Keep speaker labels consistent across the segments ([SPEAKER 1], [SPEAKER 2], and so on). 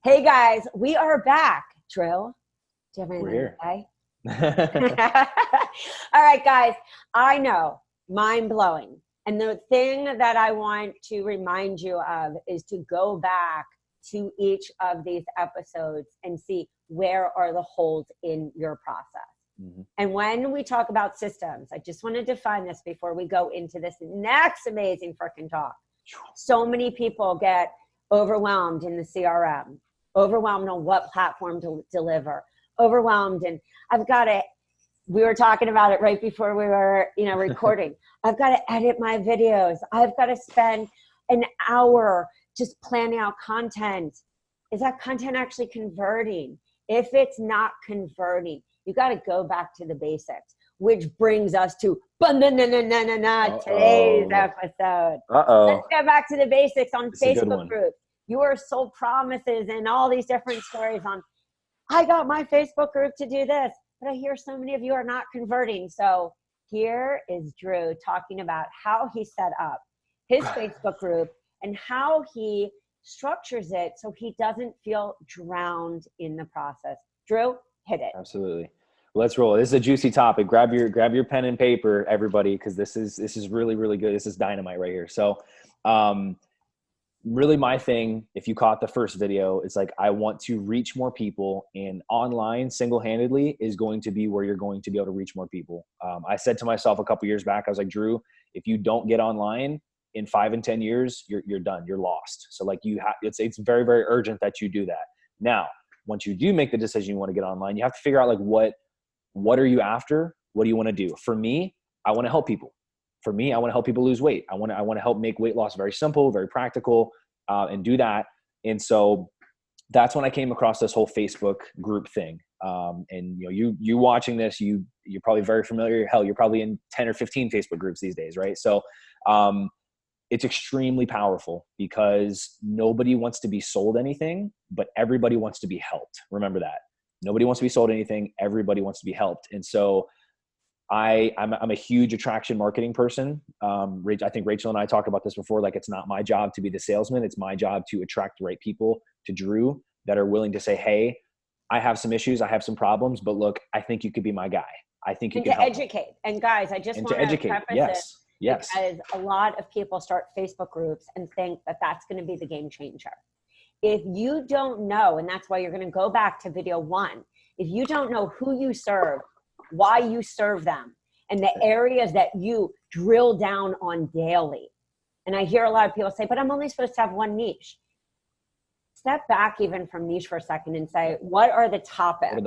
[SPEAKER 1] Hey guys, we are back. Drew, do you have
[SPEAKER 2] We're
[SPEAKER 1] anything
[SPEAKER 2] here.
[SPEAKER 1] to say? All right, guys, I know, mind blowing. And the thing that I want to remind you of is to go back to each of these episodes and see where are the holes in your process.
[SPEAKER 2] Mhm.
[SPEAKER 1] And when we talk about systems, I just want to define this before we go into this next amazing freaking talk. So many people get overwhelmed in the CRM, overwhelmed on what platform to deliver, overwhelmed. And we were talking about it right before we were, recording. I've got to edit my videos. I've got to spend an hour just planning out content. Is that content actually converting? If it's not converting, you got to go back to the basics, which brings us to today's episode. Let's go back to the basics on Facebook groups. Your sold promises and all these different stories on, I got my Facebook group to do this, but I hear so many of you are not converting. So here is Drew talking about how he set up his Facebook group and how he structures it so he doesn't feel drowned in the process. Drew, hit it.
[SPEAKER 2] Absolutely. Let's roll. This is a juicy topic. Grab your pen and paper, everybody, because this is really, really good. This is dynamite right here. So really my thing, if you caught the first video, it's like I want to reach more people, and online single-handedly is going to be where you're going to be able to reach more people. I said to myself a couple years back, I was like, Drew, if you don't get online in 5 and 10 years, you're done. You're lost. So like it's very, very urgent that you do that. Now, once you do make the decision you want to get online, you have to figure out like what are you after? What do you want to do? For me, I want to help people. For me, I want to help people lose weight. I want to help make weight loss very simple, very practical, and do that. And so that's when I came across this whole Facebook group thing. And you watching this, you're probably very familiar. Hell, you're probably in 10 or 15 Facebook groups these days, right? So it's extremely powerful because nobody wants to be sold anything, but everybody wants to be helped. Remember that. Nobody wants to be sold anything. Everybody wants to be helped. And so I'm a huge attraction marketing person. I think Rachel and I talked about this before. Like, it's not my job to be the salesman. It's my job to attract the right people to Drew that are willing to say, hey, I have some issues. I have some problems, but look, I think you could be my guy. I think you can help.
[SPEAKER 1] To educate. And guys, I just want to preface
[SPEAKER 2] yes.
[SPEAKER 1] Yes. Because a lot of people start Facebook groups and think that that's going to be the game changer. If you don't know, and that's why you're going to go back to video 1, if you don't know who you serve, why you serve them, and the areas that you drill down on daily. And I hear a lot of people say, but I'm only supposed to have one niche. Step back even from niche for a second and say, what are the topics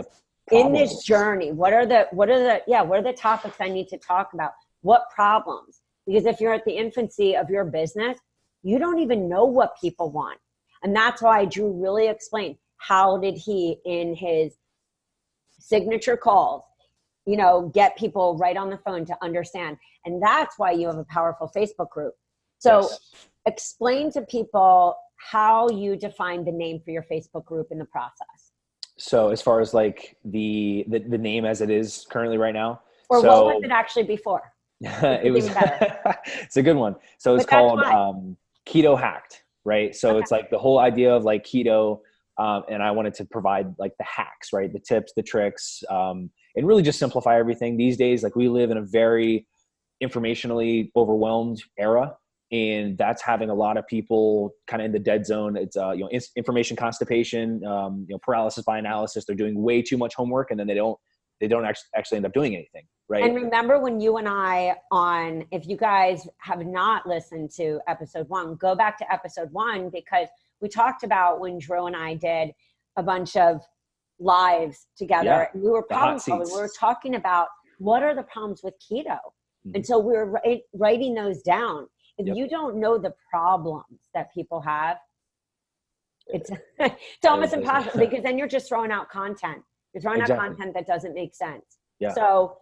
[SPEAKER 1] in this journey? What are the topics I need to talk about? What problems? Because if you're at the infancy of your business, you don't even know what people want. And that's why Drew really explained how did he, in his signature calls, get people right on the phone to understand. And that's why you have a powerful Facebook group. So explain to people how you define the name for your Facebook group in the process.
[SPEAKER 2] So as far as like the name as it is currently right now.
[SPEAKER 1] Or what was it actually before?
[SPEAKER 2] It's a good one. So it's called Keto Hacked, right? So it's like the whole idea of like keto. And I wanted to provide like the hacks, right? The tips, the tricks, and really just simplify everything. These days, like we live in a very informationally overwhelmed era, and that's having a lot of people kind of in the dead zone. It's information constipation, paralysis by analysis. They're doing way too much homework, and then they don't actually end up doing anything, right?
[SPEAKER 1] And remember when you and I if you guys have not listened to episode 1, go back to episode 1, because we talked about when Drew and I did a bunch of lives together. And we were talking about what are the problems with keto. Mm-hmm. And so we were writing those down. If you don't know the problems that people have, it's almost impossible, because then you're just throwing out content. You're throwing out content that doesn't make sense. Yeah. So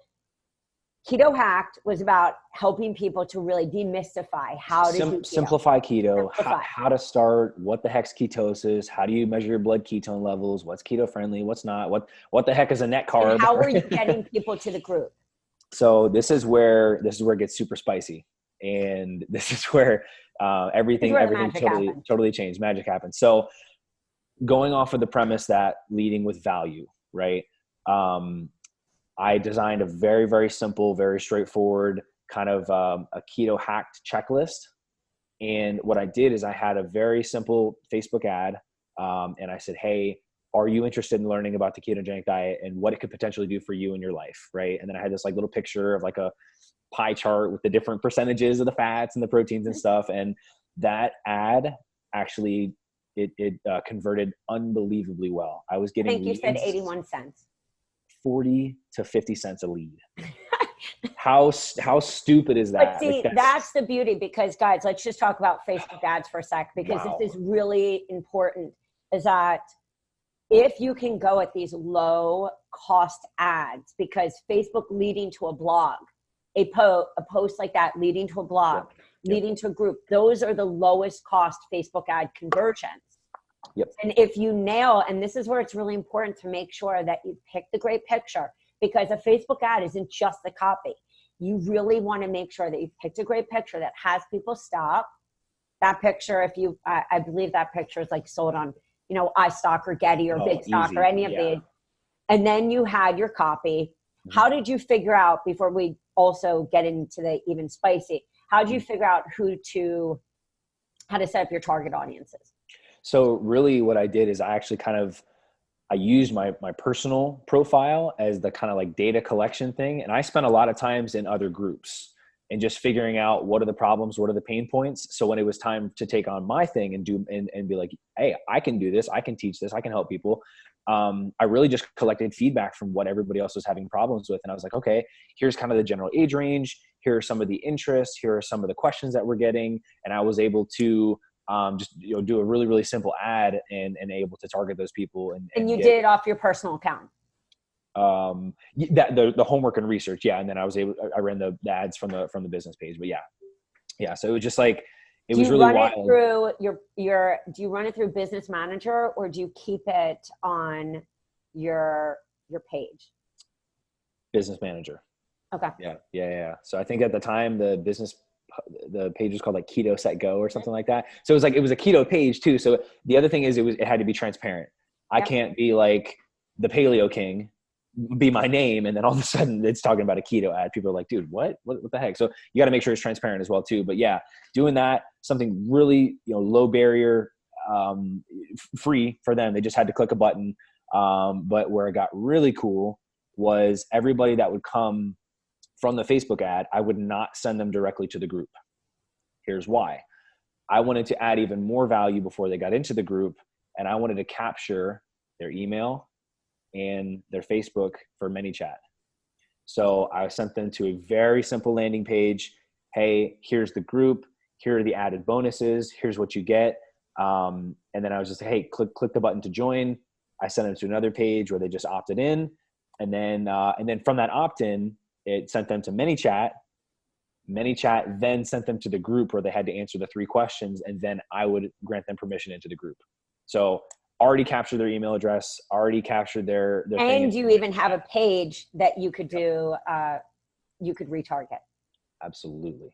[SPEAKER 1] Keto Hacked was about helping people to really demystify how to do keto.
[SPEAKER 2] Simplify keto, how to start, what the heck's ketosis, how do you measure your blood ketone levels, what's keto friendly, what's not, what the heck is a net carb.
[SPEAKER 1] And how are you getting people to the group?
[SPEAKER 2] So this is where it gets super spicy. And this is where everything totally changed. Magic happens. So going off of the premise that leading with value, right? I designed a very, very simple, very straightforward kind of a keto hacked checklist. And what I did is I had a very simple Facebook ad. And I said, hey, are you interested in learning about the ketogenic diet and what it could potentially do for you in your life? Right. And then I had this like little picture of like a pie chart with the different percentages of the fats and the proteins and stuff. And that ad actually, it converted unbelievably well. I was getting,
[SPEAKER 1] I think you said 81 cents.
[SPEAKER 2] 40 to 50 cents a lead. How stupid is that?
[SPEAKER 1] But see, like that's the beauty, because guys, let's just talk about Facebook ads for a sec, because this is really important, is that if you can go at these low cost ads, because Facebook leading to a blog, a post like that leading to a blog, leading to a group, those are the lowest cost Facebook ad conversions.
[SPEAKER 2] Yep.
[SPEAKER 1] And if you nail, and this is where it's really important to make sure that you pick the great picture, because a Facebook ad isn't just the copy. You really want to make sure that you've picked a great picture that has people stop. That picture, if you, I believe that picture is like sold on, you know, iStock or Getty or Big Stock or any of these. And then you had your copy. Mm-hmm. How did you figure out, before we also get into the even spicy, how did you figure out how to set up your target audiences?
[SPEAKER 2] So really what I did is I used my personal profile as the kind of like data collection thing. And I spent a lot of times in other groups and just figuring out what are the problems, what are the pain points. So when it was time to take on my thing and be like, hey, I can do this, I can teach this, I can help people. I really just collected feedback from what everybody else was having problems with. And I was like, okay, here's kind of the general age range. Here are some of the interests. Here are some of the questions that we're getting. And I was able to just do a really, really simple ad and able to target those people.
[SPEAKER 1] And you did it off your personal account?
[SPEAKER 2] The homework and research. Yeah. And then I ran the ads from the business page, but yeah. So it was just like, it was really wild. Do you run it through Business Manager, or do you keep it on your page? Business Manager.
[SPEAKER 1] Okay.
[SPEAKER 2] Yeah. So I think at the time the page was called like Keto Set Go or something like that. So it was a keto page too. So the other thing is it had to be transparent. I can't be like the Paleo King, be my name, and then all of a sudden it's talking about a keto ad. People are like, dude, what the heck? So you got to make sure it's transparent as well too. But yeah, doing that, something really, low barrier, free for them. They just had to click a button. But where it got really cool was everybody that would come from the Facebook ad, I would not send them directly to the group. Here's why. I wanted to add even more value before they got into the group, and I wanted to capture their email and their Facebook for ManyChat. So I sent them to a very simple landing page. Hey, here's the group. Here are the added bonuses. Here's what you get. And then I was just, hey, click the button to join. I sent them to another page where they just opted in. And then from that opt-in, it sent them to ManyChat. ManyChat then sent them to the group where they had to answer the 3 questions, and then I would grant them permission into the group. So already captured their email address, already captured their
[SPEAKER 1] and you even have a page that you could do, you could retarget.
[SPEAKER 2] Absolutely.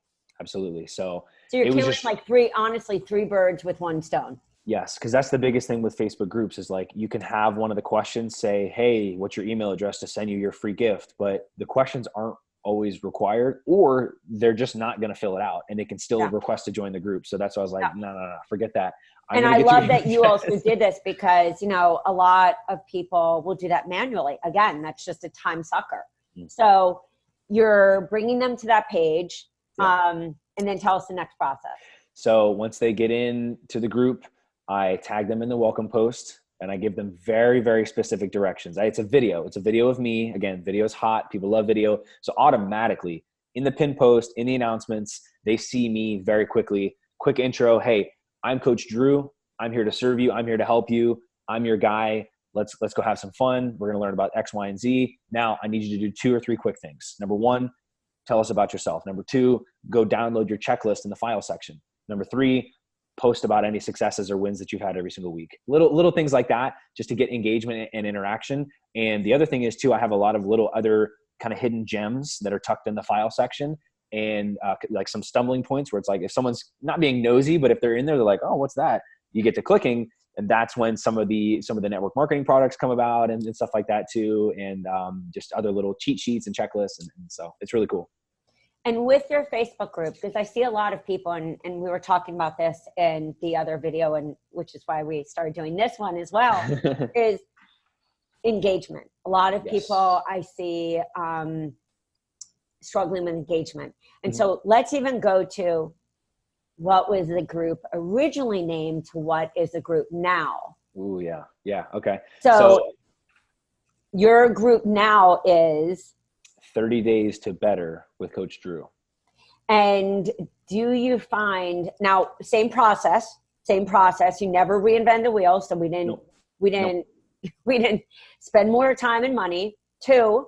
[SPEAKER 2] So
[SPEAKER 1] you're killing like 3 birds with one stone.
[SPEAKER 2] Yes, because that's the biggest thing with Facebook groups is like you can have one of the questions say, hey, what's your email address to send you your free gift? But the questions aren't always required, or they're just not going to fill it out, and they can still request to join the group. So that's why I was like, no, forget that.
[SPEAKER 1] And I love that you also did this, because, a lot of people will do that manually. Again, that's just a time sucker. Mm-hmm. So you're bringing them to that page, and then tell us the next process.
[SPEAKER 2] So once they get into the group, I tag them in the welcome post, and I give them very, very specific directions. It's a video of me. Again, video is hot. People love video. So automatically in the pin post, in the announcements, they see me very quickly. Quick intro. Hey, I'm Coach Drew. I'm here to serve you. I'm here to help you. I'm your guy. Let's go have some fun. We're going to learn about X, Y, and Z. Now I need you to do 2 or 3 quick things. Number 1, tell us about yourself. Number 2, go download your checklist in the file section. Number 3, post about any successes or wins that you've had every single week. Little things like that, just to get engagement and interaction. And the other thing is too, I have a lot of little other kind of hidden gems that are tucked in the file section, and like some stumbling points where it's like, if someone's not being nosy, but if they're in there, they're like, oh, what's that? You get to clicking, And that's when some of the network marketing products come about and stuff like that too. And just other little cheat sheets and checklists. And so it's really cool.
[SPEAKER 1] And with your Facebook group, because I see a lot of people, and we were talking about this in the other video, and which is why we started doing this one as well, is engagement. A lot of people I see struggling with engagement. And so let's even go to what was the group originally named to what is the group now.
[SPEAKER 2] Ooh, yeah. Yeah. Okay.
[SPEAKER 1] So your group now is
[SPEAKER 2] 30 Days to Better with Coach Drew.
[SPEAKER 1] And do you find now same process, you never reinvent the wheel. So we didn't spend more time and money. 2,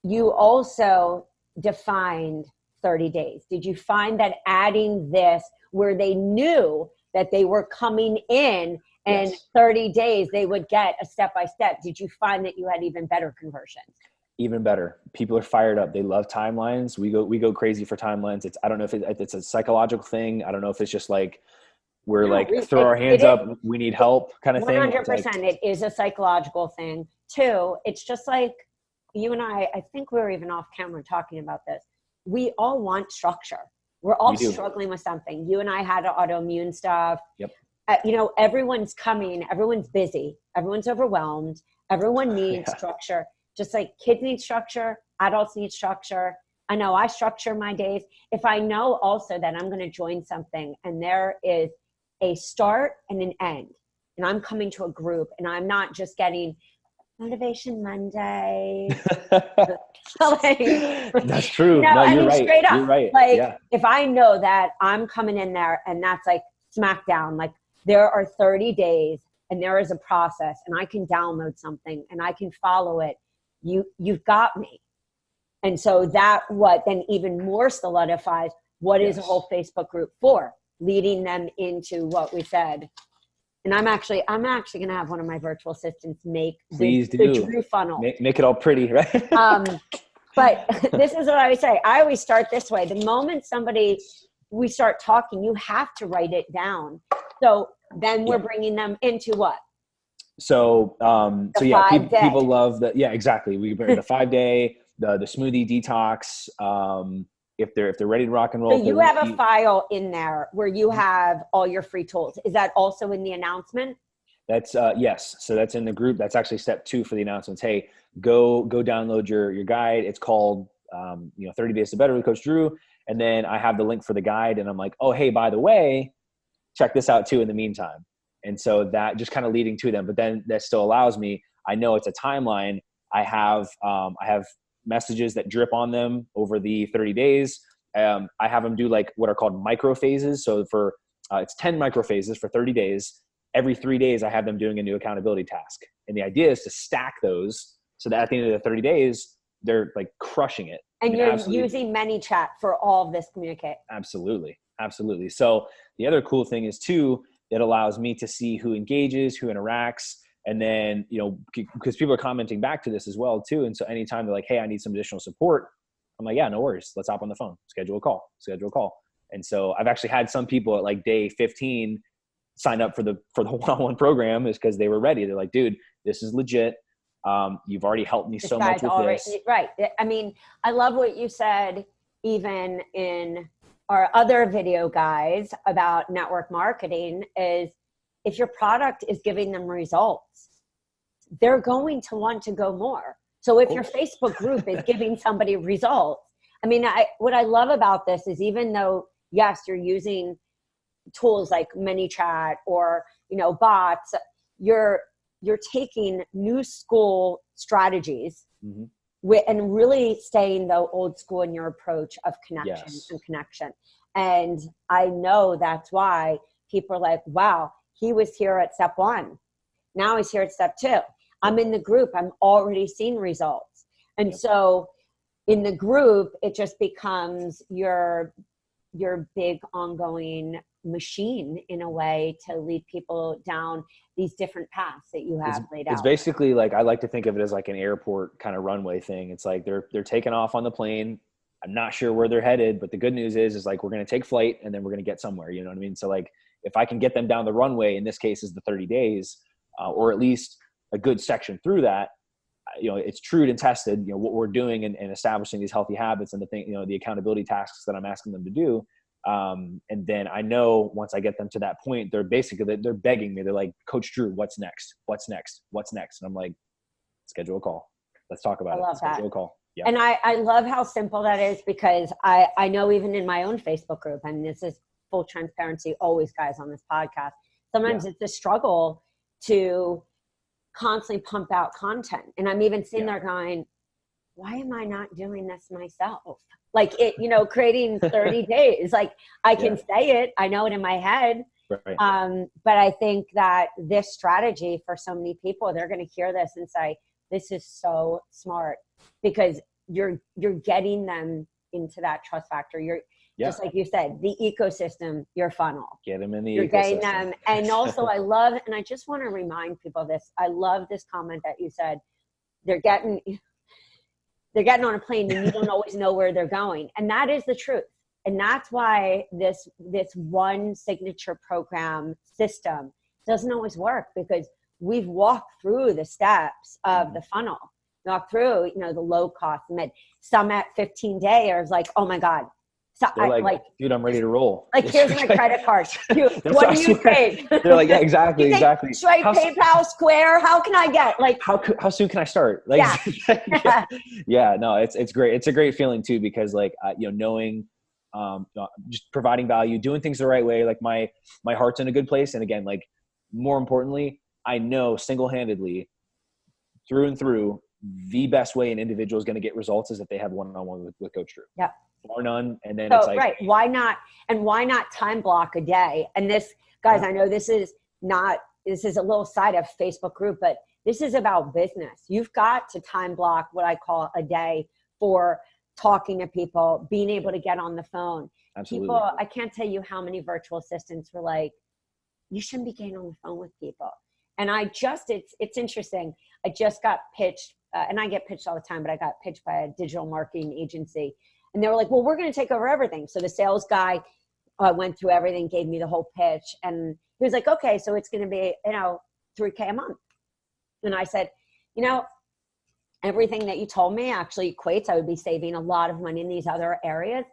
[SPEAKER 1] you also defined 30 days. Did you find that adding this where they knew that they were coming in and 30 days they would get a step-by-step, did you find that you had even better conversions?
[SPEAKER 2] Even better. People are fired up. They love timelines. We go crazy for timelines. I don't know if it's a psychological thing. I don't know if it's just like, throw our hands up. We need help kind of thing.
[SPEAKER 1] 100%. It is a psychological thing. 2, it's just like you and I think we were even off camera talking about this. We all want structure. We're all struggling with something. You and I had autoimmune stuff.
[SPEAKER 2] Yep.
[SPEAKER 1] Everyone's coming. Everyone's busy. Everyone's overwhelmed. Everyone needs structure. Just like kids need structure, adults need structure. I know I structure my days. If I know also that I'm going to join something and there is a start and an end, and I'm coming to a group and I'm not just getting Motivation Monday.
[SPEAKER 2] That's true. No, you're right.
[SPEAKER 1] Straight up,
[SPEAKER 2] you're right.
[SPEAKER 1] If I know that I'm coming in there and that's like smackdown, like there are 30 days and there is a process and I can download something and I can follow it. You've got me. And so that what then even more solidifies what is a whole Facebook group for, leading them into what we said. And I'm actually going to have one of my virtual assistants make the Drew funnel.
[SPEAKER 2] Make it all pretty, right?
[SPEAKER 1] But this is what I always say. I always start this way. The moment we start talking, you have to write it down. So then we're bringing them into what?
[SPEAKER 2] So people love exactly. We bring the 5-day, the smoothie detox. If they're ready to rock and roll.
[SPEAKER 1] So you have a file in there where you have all your free tools. Is that also in the announcement?
[SPEAKER 2] That's yes. So that's in the group. That's actually step 2 for the announcements. Hey, go download your guide. It's called 30 Days to Better with Coach Drew. And then I have the link for the guide and I'm like, oh, hey, by the way, check this out too in the meantime. And so that just kind of leading to them, but then that still allows me, I know it's a timeline. I have messages that drip on them over the 30 days. I have them do like what are called micro phases. So for, it's 10 micro phases for 30 days. Every 3 days, I have them doing a new accountability task. And the idea is to stack those so that at the end of the 30 days, they're like crushing it.
[SPEAKER 1] And you're using ManyChat for all of this communicate.
[SPEAKER 2] Absolutely. Absolutely. So the other cool thing is too, it allows me to see who engages, who interacts. And then, because people are commenting back to this as well too. And so anytime they're like, hey, I need some additional support, I'm like, yeah, no worries. Let's hop on the phone, schedule a call. And so I've actually had some people at like day 15 sign up for the one-on-one program is because they were ready. They're like, dude, this is legit. You've already helped me so much with this.
[SPEAKER 1] Right. I mean, I love what you said, even in our other video guys about network marketing, is if your product is giving them results, they're going to want to go more. So if your Facebook group is giving somebody results, I mean, what I love about this is even though, yes, you're using tools like ManyChat or, bots, you're taking new school strategies and really staying though old school in your approach of connection. And I know that's why people are like, wow, he was here at step 1. Now he's here at step 2. I'm in the group. I'm already seeing results. And so in the group, it just becomes your big ongoing machine in a way to lead people down these different paths that you have laid out.
[SPEAKER 2] It's basically like, I like to think of it as like an airport kind of runway thing. It's like they're taking off on the plane. I'm not sure where they're headed, but the good news is like, we're going to take flight and then we're going to get somewhere. You know what I mean? So like, if I can get them down the runway, in this case is the 30 days, or at least a good section through that, it's true and tested, what we're doing and establishing these healthy habits and the accountability tasks that I'm asking them to do. And then I know once I get them to that point, they're begging me. They're like, Coach Drew, what's next? What's next? What's next? And I'm like, schedule a call. Let's talk about it.
[SPEAKER 1] I love that.
[SPEAKER 2] Schedule a call. Yeah.
[SPEAKER 1] And I love how simple that is, because I know even in my own Facebook group, and this is full transparency always, guys, on this podcast, sometimes it's a struggle to constantly pump out content. And I'm even sitting there going, why am I not doing this myself? Like creating 30 days, like I can say it, I know it in my head. Right. But I think that this strategy for so many people, they're going to hear this and say, this is so smart, because you're getting them into that trust factor. You're just like you said, the ecosystem, your funnel.
[SPEAKER 2] Get them in the
[SPEAKER 1] You're
[SPEAKER 2] ecosystem.
[SPEAKER 1] getting them. And also I love, and I just want to remind people of this. I love this comment that you said, they're getting on a plane and you don't always know where they're going. And that is the truth. And that's why this one signature program system doesn't always work, because we've walked through the steps of the funnel, walked through, the low cost, mid, some at 15-day, or it's like, oh my God. So
[SPEAKER 2] dude, I'm ready to roll.
[SPEAKER 1] Like, here's my credit card. Dude, what do you take?
[SPEAKER 2] They're like, yeah, exactly.
[SPEAKER 1] Should I PayPal, Square? How can I get
[SPEAKER 2] how soon can I start? Like, no, it's great. It's a great feeling too, because knowing, just providing value, doing things the right way. Like my heart's in a good place. And again, like more importantly, I know single-handedly through and through, the best way an individual is going to get results is if they have one-on-one with Coach Drew.
[SPEAKER 1] Yeah.
[SPEAKER 2] Or none. And then it's like,
[SPEAKER 1] right. Why not time block a day? And this, guys, I know this is a little side of Facebook group, but this is about business. You've got to time block what I call a day for talking to people, being able to get on the phone.
[SPEAKER 2] Absolutely.
[SPEAKER 1] People, I can't tell you how many virtual assistants were like, you shouldn't be getting on the phone with people. And it's interesting. I just got pitched, and I get pitched all the time, but I got pitched by a digital marketing agency. And they were like, well, we're going to take over everything. So the sales guy went through everything, gave me the whole pitch. And he was like, okay, so it's going to be, $3,000 a month. And I said, everything that you told me actually equates. I would be saving a lot of money in these other areas.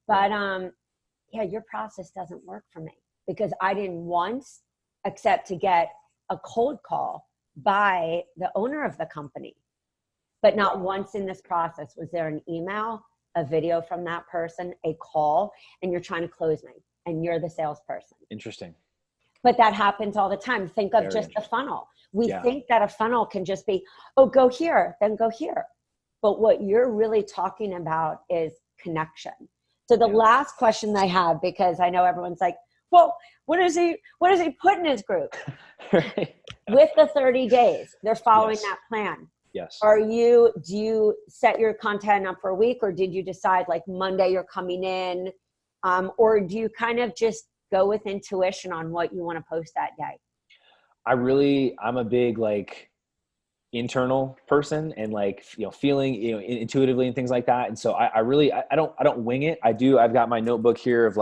[SPEAKER 1] But your process doesn't work for me, because I didn't once accept to get a cold call by the owner of the company. But not once in this process was there an email, a video from that person, a call, and you're trying to close me and you're the salesperson.
[SPEAKER 2] Interesting.
[SPEAKER 1] But that happens all the time. Think of just the funnel. We think that a funnel can just be, oh, go here, then go here. But what you're really talking about is connection. So the last question I have, because I know everyone's like, well, what does he put in his group?
[SPEAKER 2] Right.
[SPEAKER 1] With the 30 days, they're following that plan.
[SPEAKER 2] Yes.
[SPEAKER 1] Do you set your content up for a week, or did you decide like Monday you're coming in? Or do you kind of just go with intuition on what you want to post that day?
[SPEAKER 2] I'm a big internal person, and feeling, intuitively and things like that. And so I don't wing it. I've got my notebook here of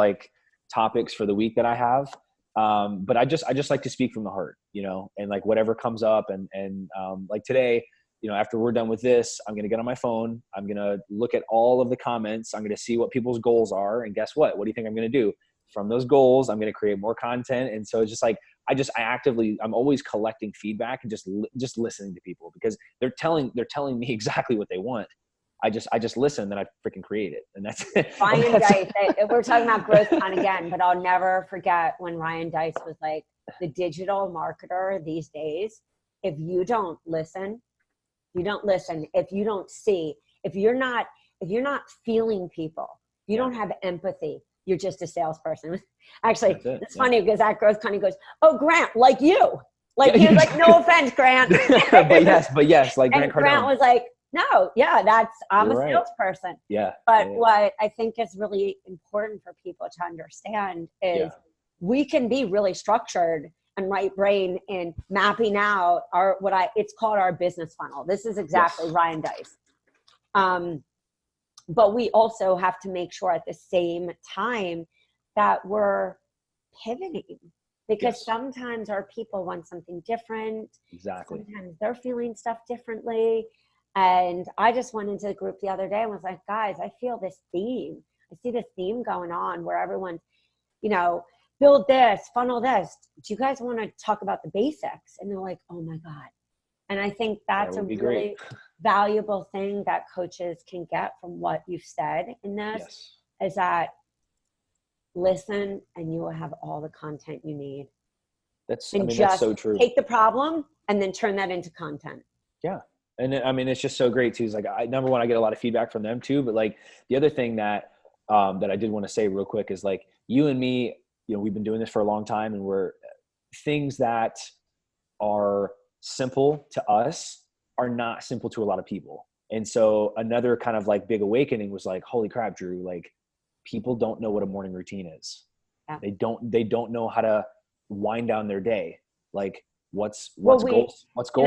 [SPEAKER 2] topics for the week that I have. But I just like to speak from the heart, and whatever comes up and today, after we're done with this, I'm going to get on my phone. I'm going to look at all of the comments. I'm going to see what people's goals are. And guess what? What do you think I'm going to do? From those goals, I'm going to create more content. And so it's just I'm always collecting feedback and just listening to people, because they're telling me exactly what they want. I just listen, then I freaking create it. And that's it.
[SPEAKER 1] Ryan Dice, we're talking about growth on again, but I'll never forget when Ryan Dice was like, the digital marketer these days, if you don't listen, if you don't see, if you're not feeling people, you don't have empathy, you're just a salesperson. Actually, it's funny because that growth kind of goes, oh, Grant, like you. Like he was like, no offense, Grant.
[SPEAKER 2] but yes, like
[SPEAKER 1] and Grant was like, no, I'm a salesperson.
[SPEAKER 2] Yeah.
[SPEAKER 1] But what I think is really important for people to understand is we can be really structured and right brain in mapping out it's called our business funnel. This is exactly Ryan Dice. But we also have to make sure at the same time that we're pivoting. because
[SPEAKER 2] Yes.
[SPEAKER 1] sometimes our people want something different.
[SPEAKER 2] Exactly.
[SPEAKER 1] Sometimes they're feeling stuff differently. And I just went into the group the other day and was like, guys, I feel this theme. I see this theme going on where everyone's, you know, build this, funnel this. Do you guys want to talk about the basics? And they're like, oh my God. And I think
[SPEAKER 2] That
[SPEAKER 1] that's a
[SPEAKER 2] would be great.
[SPEAKER 1] really valuable thing that coaches can get from what you've said in this,
[SPEAKER 2] Yes.
[SPEAKER 1] is that listen and you will have all the content you need. And
[SPEAKER 2] That's
[SPEAKER 1] just
[SPEAKER 2] so true.
[SPEAKER 1] take the problem and then turn that into content.
[SPEAKER 2] Yeah. And I mean, it's just so great too. Is like, number one, I get a lot of feedback from them too, but like the other thing that I did want to say real quick is like you and me, you know, we've been doing this for a long time, and we're things that are simple to us are not simple to a lot of people. And so another kind of like big awakening was like, holy crap, Drew, like people don't know what a morning routine is.
[SPEAKER 1] Yeah.
[SPEAKER 2] They don't know how to wind down their day. Like what's goal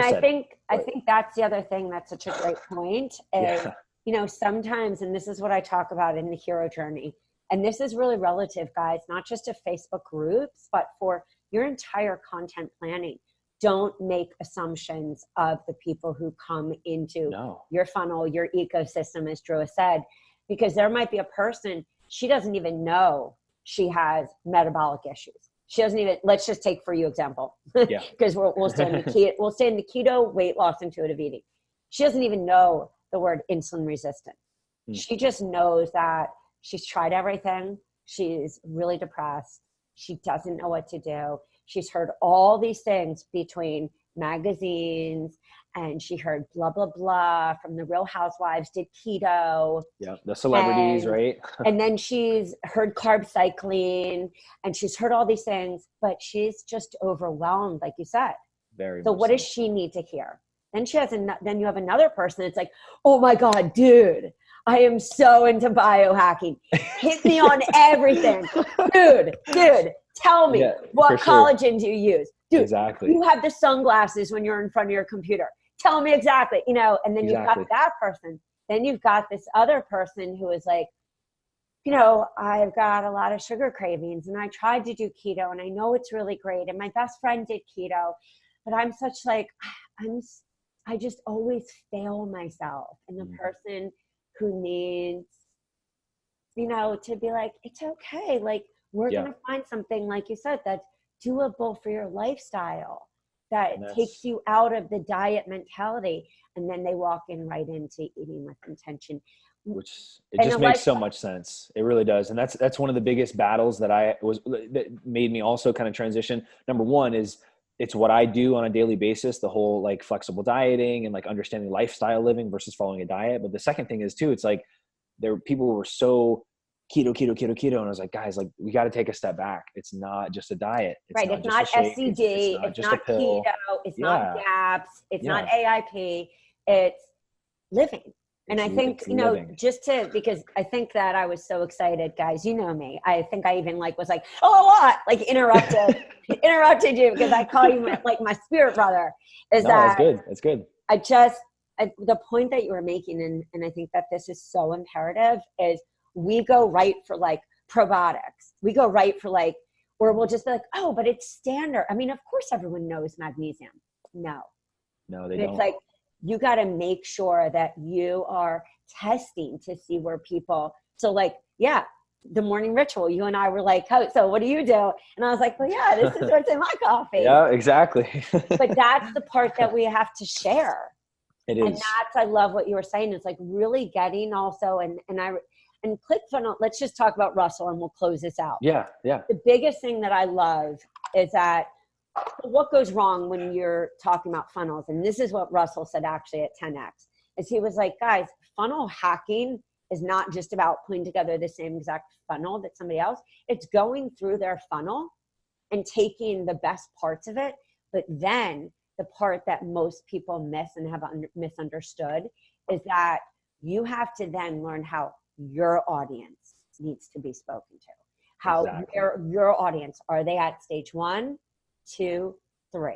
[SPEAKER 2] setting.
[SPEAKER 1] I think that's the other thing that's such a great point is,
[SPEAKER 2] Yeah.
[SPEAKER 1] you know, sometimes, and this is what I talk about in the hero journey, and this is really relative, guys, not just to Facebook groups, but for your entire content planning. Don't make assumptions of the people who come into your funnel, your ecosystem, as Drew said, because there might be a person, she doesn't even know she has metabolic issues. She doesn't even, let's just take for you example, because we'll stay in the keto weight loss intuitive eating. She doesn't even know the word insulin resistant. She just knows that she's tried everything. She's really depressed. She doesn't know what to do. She's heard all these things between magazines, and she heard blah, blah, blah from the Real Housewives did keto.
[SPEAKER 2] Yeah, the celebrities, right?
[SPEAKER 1] And then she's heard carb cycling, and she's heard all these things, but she's just overwhelmed, like you said.
[SPEAKER 2] Very
[SPEAKER 1] so
[SPEAKER 2] much
[SPEAKER 1] what
[SPEAKER 2] so.
[SPEAKER 1] does she need to hear? Then then you have another person that's like, oh my God, dude, I am so into biohacking. Hit me on everything. Dude, tell me, what collagen do you use? Dude,
[SPEAKER 2] exactly.
[SPEAKER 1] You have the sunglasses when you're in front of your computer. Tell me exactly, you know, and then you've got that person. Then you've got this other person who is like, you know, I've got a lot of sugar cravings and I tried to do keto and I know it's really great. And my best friend did keto, but I'm such like, I just always fail myself. And the person who needs, you know, to be like, it's okay. Like, we're going to find something, like you said, that's doable for your lifestyle, that takes you out of the diet mentality. And then they walk in right into eating with intention.
[SPEAKER 2] Which it just makes so much sense. It really does. And that's one of the biggest battles that made me also kind of transition. Number one is it's what I do on a daily basis, the whole like flexible dieting and like understanding lifestyle living versus following a diet. But the second thing is too, it's like people were so keto. And I was like, guys, like we got to take a step back. It's not just a diet.
[SPEAKER 1] It's not SCD. It's not keto. It's not GAPS. It's not AIP. It's living. And I think, you know, because I think that I was so excited, guys, you know me. I think I even was like, oh, a lot, like interrupted you because I call you my spirit brother.
[SPEAKER 2] That's good. That's good.
[SPEAKER 1] The point that you were making, and I think that this is so imperative, is we go right for like probiotics. We go right for or we'll just be like, oh, but it's standard. I mean, of course everyone knows magnesium. No,
[SPEAKER 2] they don't.
[SPEAKER 1] It's like, you got to make sure that you are testing to see where people, so the morning ritual, you and I were like, oh, so what do you do? And I was like, well, yeah, this is what's in my coffee.
[SPEAKER 2] Yeah, exactly.
[SPEAKER 1] But that's the part that we have to share.
[SPEAKER 2] It is.
[SPEAKER 1] And I love what you were saying. It's like really getting also, and ClickFunnels, let's just talk about Russell and we'll close this out.
[SPEAKER 2] Yeah.
[SPEAKER 1] The biggest thing that I love is that what goes wrong when you're talking about funnels, and this is what Russell said actually at 10X, is he was like, guys, funnel hacking is not just about putting together the same exact funnel that somebody else. It's going through their funnel and taking the best parts of it. But then the part that most people miss and have misunderstood is that you have to then learn how your audience needs to be spoken to. How your audience, are they at stage 1, 2, 3?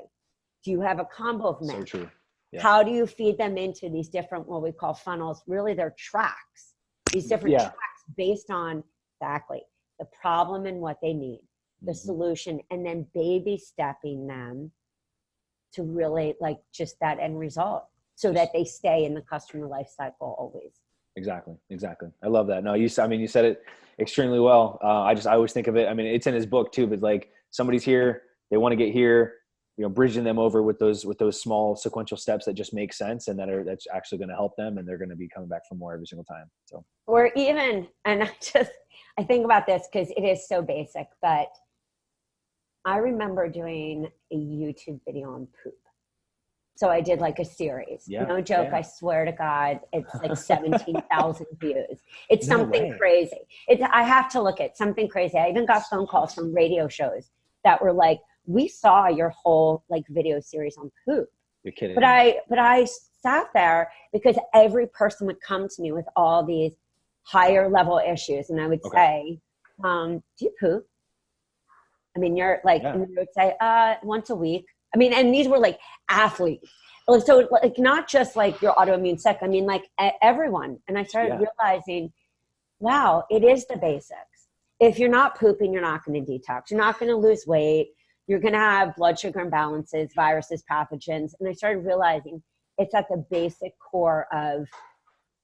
[SPEAKER 1] Do you have a combo of men?
[SPEAKER 2] So true. Yeah.
[SPEAKER 1] How do you feed them into these different, what we call funnels? Really, they're tracks. These different tracks based on exactly the problem and what they need. the solution, and then baby stepping them to really like just that end result so that they stay in the customer life cycle always.
[SPEAKER 2] Exactly. I love that. No, you said it extremely well. I always think of it. I mean, it's in his book too, but like somebody's here, they want to get here, bridging them over with those small sequential steps that just make sense and that's actually going to help them, and they're going to be coming back for more every single time. So,
[SPEAKER 1] or even, and I think about this because it is so basic, but I remember doing a YouTube video on poop. So I did like a series.
[SPEAKER 2] Yeah,
[SPEAKER 1] no joke.
[SPEAKER 2] yeah.
[SPEAKER 1] I swear to God, it's like 17,000 views. It's
[SPEAKER 2] No
[SPEAKER 1] something
[SPEAKER 2] way.
[SPEAKER 1] crazy. I have to look at something crazy. I even got phone calls from radio shows that were like, we saw your whole like video series on poop.
[SPEAKER 2] You're kidding.
[SPEAKER 1] But I sat there because every person would come to me with all these higher level issues. And I would say, do you poop? I mean, you're like, and they would say, once a week. I mean, and these were like athletes. So like, not just like your autoimmune sick. I mean, like everyone. And I started realizing, wow, it is the basics. If you're not pooping, you're not going to detox. You're not going to lose weight. You're going to have blood sugar imbalances, viruses, pathogens. And I started realizing it's at the basic core of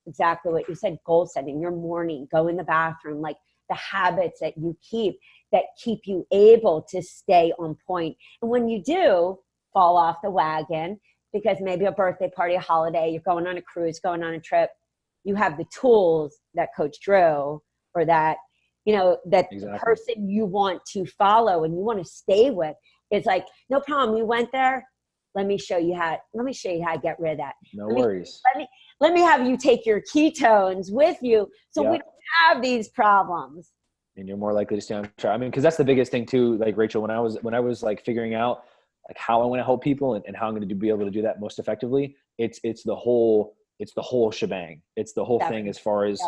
[SPEAKER 1] exactly what you said, goal setting, your morning, go in the bathroom, like the habits that you keep that keep you able to stay on point. And when you do fall off the wagon, because maybe a birthday party, a holiday, you're going on a cruise, going on a trip, you have the tools that Coach Drew or that, that the person you want to follow and you want to stay with is like, no problem. You went there. Let me show you how to get rid of that.
[SPEAKER 2] No worries.
[SPEAKER 1] Let me have you take your ketones with you so we don't have these problems.
[SPEAKER 2] And you're more likely to stay on track. I mean, because that's the biggest thing too. Like Rachel, when I was like figuring out like how I want to help people and how I'm going to be able to do that most effectively, it's the whole shebang. It's the whole thing as far as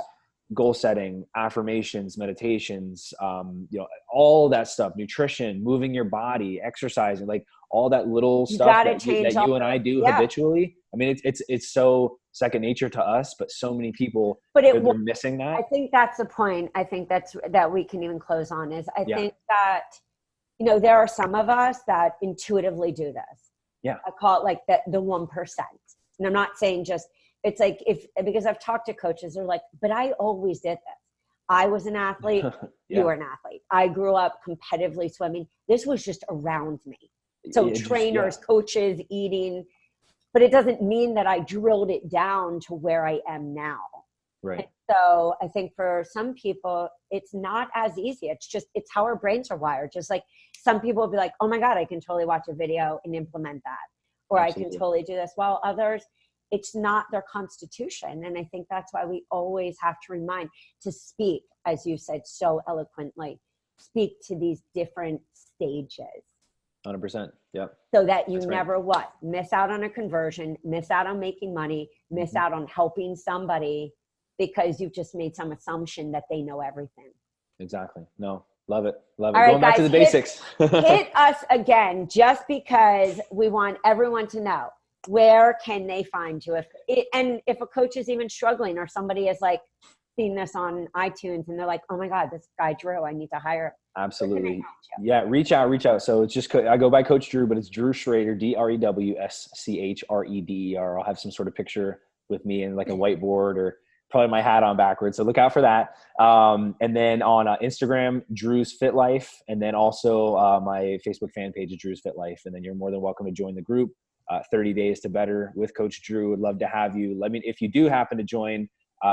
[SPEAKER 2] goal setting, affirmations, meditations, all that stuff, nutrition, moving your body, exercising, like all that little stuff that you and I do habitually. I mean, it's so second nature to us, but so many people, they're missing that.
[SPEAKER 1] I think that's the point. I think that we can even close on is I think that, there are some of us that intuitively do this.
[SPEAKER 2] Yeah.
[SPEAKER 1] I call it like the 1%. And I'm not saying just, it's like because I've talked to coaches, they're like, but I always did this. I was an athlete. You were an athlete. I grew up competitively swimming. This was just around me. So trainers, coaches, eating, but it doesn't mean that I drilled it down to where I am now.
[SPEAKER 2] Right.
[SPEAKER 1] And so I think for some people, it's not as easy. It's how our brains are wired. Just like some people will be like, oh my God, I can totally watch a video and implement that. Or Absolutely. I can totally do this. While others, it's not their constitution. And I think that's why we always have to remind to speak, as you said so eloquently, speak to these different stages.
[SPEAKER 2] 100%. Yeah.
[SPEAKER 1] So that you never miss out on a conversion, miss out on making money, miss out on helping somebody because you've just made some assumption that they know everything.
[SPEAKER 2] Exactly. No, love it. Love it.
[SPEAKER 1] All right,
[SPEAKER 2] Going back to the basics.
[SPEAKER 1] Hit us again, just because we want everyone to know. Where can they find you? If a coach is even struggling or somebody is like seen this on iTunes and they're like, oh my God, this guy Drew, I need to hire him.
[SPEAKER 2] Absolutely. Yeah. Reach out. So it's just, I go by Coach Drew, but it's Drew Schrader, DREWSCHREDER. I'll have some sort of picture with me and like a whiteboard or probably my hat on backwards. So look out for that. And then on Instagram, Drew's Fit Life. And then also my Facebook fan page is Drew's Fit Life. And then you're more than welcome to join the group. 30 Days to Better with Coach Drew. Would love to have you. Let me, if you do happen to join,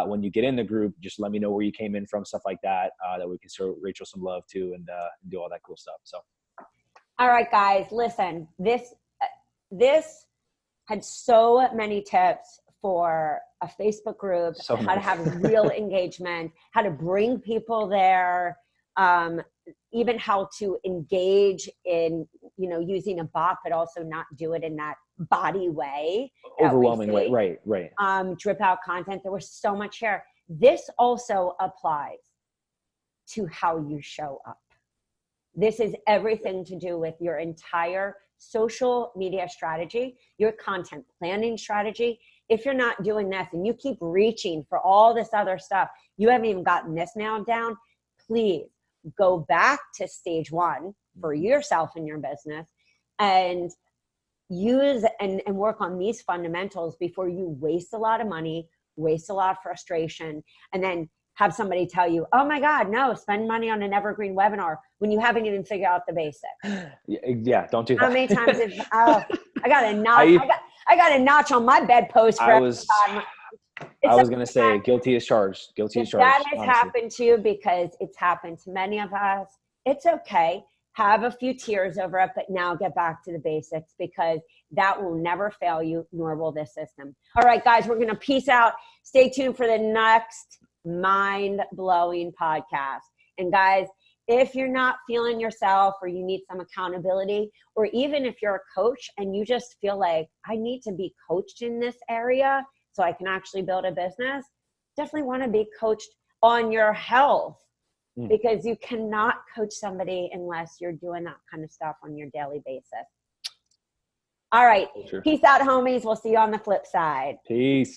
[SPEAKER 2] when you get in the group, just let me know where you came in from, stuff like that, that we can show Rachel some love too and do all that cool stuff. So,
[SPEAKER 1] all right, guys, listen, this had so many tips for a Facebook group, how to have real engagement, how to bring people there, even how to engage in, using a bot, but also not do it in that body way.
[SPEAKER 2] Overwhelming way. Right.
[SPEAKER 1] Drip out content. There was so much here. This also applies to how you show up. This is everything to do with your entire social media strategy, your content planning strategy. If you're not doing this and you keep reaching for all this other stuff, you haven't even gotten this now down, please go back to stage one for yourself and your business and use and work on these fundamentals before you waste a lot of money, waste a lot of frustration, and then have somebody tell you, oh my God, no, spend money on an evergreen webinar when you haven't even figured out the basics.
[SPEAKER 2] Yeah, don't do that.
[SPEAKER 1] How many times I got a notch? I got a notch on my bedpost.
[SPEAKER 2] I was going to say guilty as charged. Guilty as charged.
[SPEAKER 1] That has happened to you, because it's happened to many of us. It's okay. Have a few tears over it, but now get back to the basics, because that will never fail you, nor will this system. All right, guys, we're going to peace out. Stay tuned for the next mind-blowing podcast. And guys, if you're not feeling yourself, or you need some accountability, or even if you're a coach and you just feel like, I need to be coached in this area so I can actually build a business, definitely want to be coached on your health, because you cannot coach somebody unless you're doing that kind of stuff on your daily basis. All right. Sure. Peace out, homies. We'll see you on the flip side.
[SPEAKER 2] Peace.